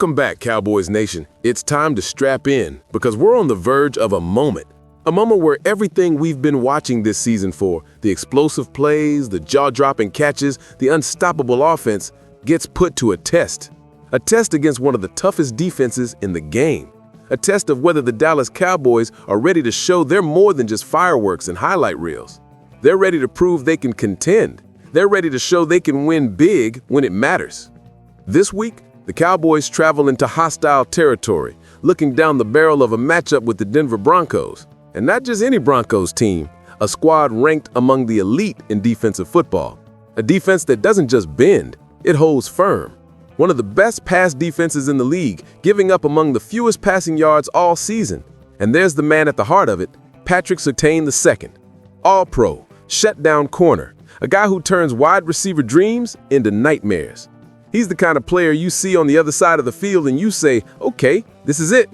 Welcome back, Cowboys Nation. It's time to strap in because we're on the verge of a moment. A moment where everything we've been watching this season for, the explosive plays, the jaw-dropping catches, the unstoppable offense, gets put to a test. A test against one of the toughest defenses in the game. A test of whether the Dallas Cowboys are ready to show they're more than just fireworks and highlight reels. They're ready to prove they can contend. They're ready to show they can win big when it matters. This week, the Cowboys travel into hostile territory, looking down the barrel of a matchup with the Denver Broncos. And not just any Broncos team, a squad ranked among the elite in defensive football. A defense that doesn't just bend, it holds firm. One of the best pass defenses in the league, giving up among the fewest passing yards all season. And there's the man at the heart of it, Patrick Surtain II. All-pro, shutdown corner, a guy who turns wide receiver dreams into nightmares. He's the kind of player you see on the other side of the field and you say, okay, this is it.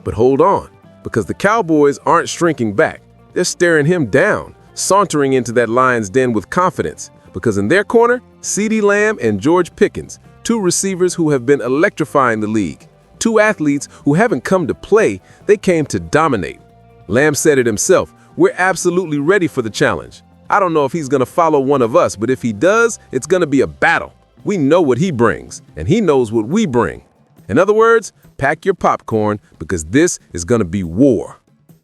But hold on, because the Cowboys aren't shrinking back. They're staring him down, sauntering into that lion's den with confidence. Because in their corner, CeeDee Lamb and George Pickens, two receivers who have been electrifying the league. Two athletes who haven't come to play, they came to dominate. Lamb said it himself, we're absolutely ready for the challenge. I don't know if he's going to follow one of us, but if he does, it's going to be a battle. We know what he brings, and he knows what we bring. In other words, pack your popcorn because this is going to be war.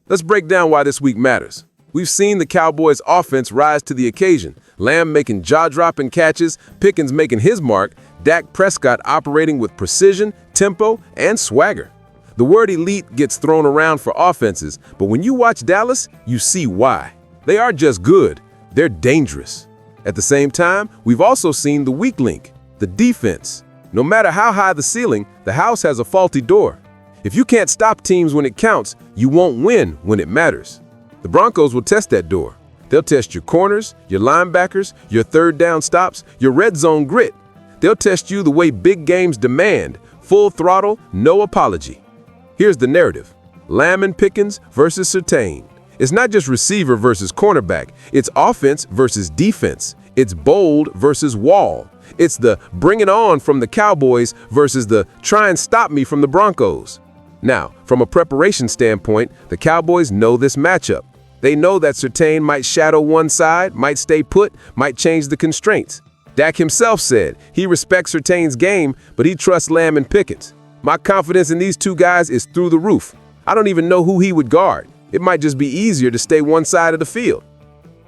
Let's break down why this week matters. We've seen the Cowboys' offense rise to the occasion. Lamb making jaw-dropping catches, Pickens making his mark, Dak Prescott operating with precision, tempo, and swagger. The word elite gets thrown around for offenses, but when you watch Dallas, you see why. They are just good, they're dangerous. At the same time, we've also seen the weak link, the defense. No matter how high the ceiling, the house has a faulty door. If you can't stop teams when it counts, you won't win when it matters. The Broncos will test that door. They'll test your corners, your linebackers, your third down stops, your red zone grit. They'll test you the way big games demand, full throttle, no apology. Here's the narrative. Lamb and Pickens versus Surtain. It's not just receiver versus cornerback. It's offense versus defense. It's bold versus wall. It's the bring it on from the Cowboys versus the try and stop me from the Broncos. Now, from a preparation standpoint, the Cowboys know this matchup. They know that Surtain might shadow one side, might stay put, might change the constraints. Dak himself said he respects Surtain's game, but he trusts Lamb and Pickens. My confidence in these two guys is through the roof. I don't even know who he would guard. It might just be easier to stay one side of the field.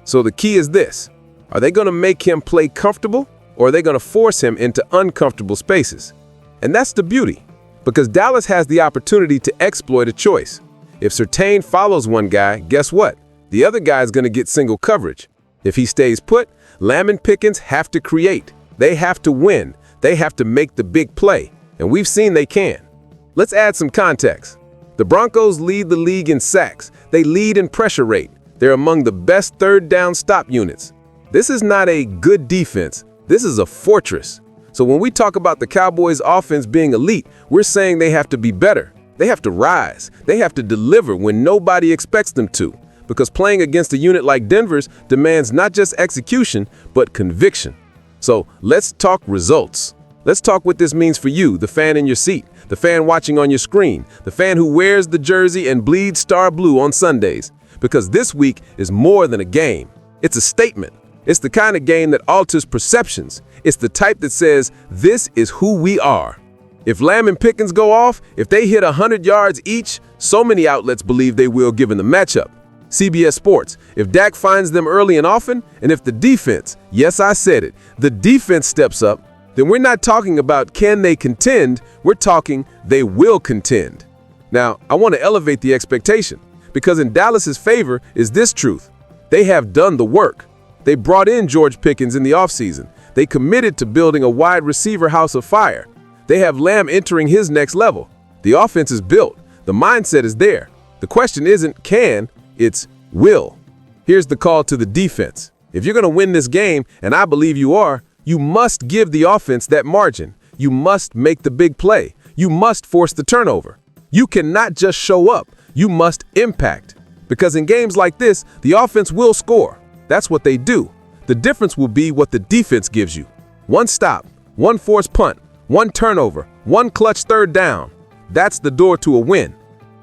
So the key is this. Are they going to make him play comfortable, or are they going to force him into uncomfortable spaces? And that's the beauty, because Dallas has the opportunity to exploit a choice. If Surtain follows one guy, guess what? The other guy is going to get single coverage. If he stays put, Lamb and Pickens have to create. They have to win. They have to make the big play. And we've seen they can. Let's add some context. The Broncos lead the league in sacks. They lead in pressure rate. They're among the best third down stop units. This is not a good defense. This is a fortress. So when we talk about the Cowboys' offense being elite, we're saying they have to be better. They have to rise. They have to deliver when nobody expects them to. Because playing against a unit like Denver's demands not just execution, but conviction. So let's talk results. Let's talk what this means for you, the fan in your seat, the fan watching on your screen, the fan who wears the jersey and bleeds star blue on Sundays. Because this week is more than a game. It's a statement. It's the kind of game that alters perceptions. It's the type that says, this is who we are. If Lamb and Pickens go off, if they hit 100 yards each, so many outlets believe they will given the matchup. CBS Sports, if Dak finds them early and often, and if the defense, yes, I said it, the defense steps up, then we're not talking about can they contend, we're talking they will contend. Now, I want to elevate the expectation, because in Dallas's favor is this truth. They have done the work. They brought in George Pickens in the offseason. They committed to building a wide receiver house of fire. They have Lamb entering his next level. The offense is built. The mindset is there. The question isn't can, it's will. Here's the call to the defense. If you're going to win this game, and I believe you are, you must give the offense that margin. You must make the big play. You must force the turnover. You cannot just show up. You must impact. Because in games like this, the offense will score. That's what they do. The difference will be what the defense gives you. One stop, one forced punt, one turnover, one clutch third down. That's the door to a win.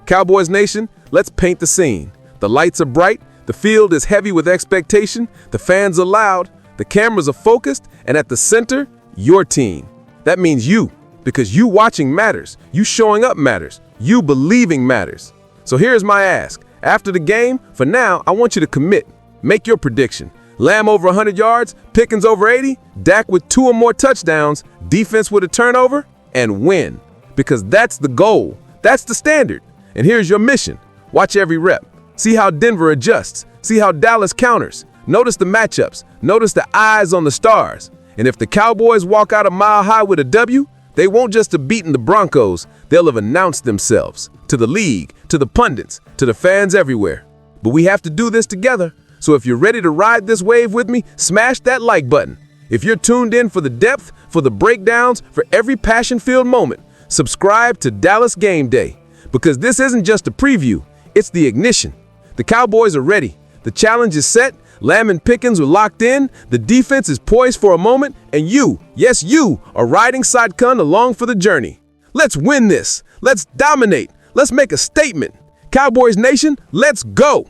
Cowboys Nation, let's paint the scene. The lights are bright, the field is heavy with expectation, the fans are loud, the cameras are focused, and at the center, your team. That means you, because you watching matters, you showing up matters, you believing matters. So here's my ask. After the game, for now, I want you to commit. Make your prediction. Lamb over 100 yards, Pickens over 80, Dak with 2 or more touchdowns, defense with a turnover, and win. Because that's the goal. That's the standard. And here's your mission. Watch every rep. See how Denver adjusts. See how Dallas counters. Notice the matchups. Notice the eyes on the stars. And if the Cowboys walk out a mile high with a W, they won't just have beaten the Broncos. They'll have announced themselves to the league, to the pundits, to the fans everywhere. But we have to do this together. So if you're ready to ride this wave with me, smash that like button. If you're tuned in for the depth, for the breakdowns, for every passion-filled moment, subscribe to Dallas Game Day. Because this isn't just a preview, it's the ignition. The Cowboys are ready. The challenge is set. Lamb and Pickens are locked in. The defense is poised for a moment. And you, yes you, are riding shotgun along for the journey. Let's win this. Let's dominate. Let's make a statement. Cowboys Nation, let's go.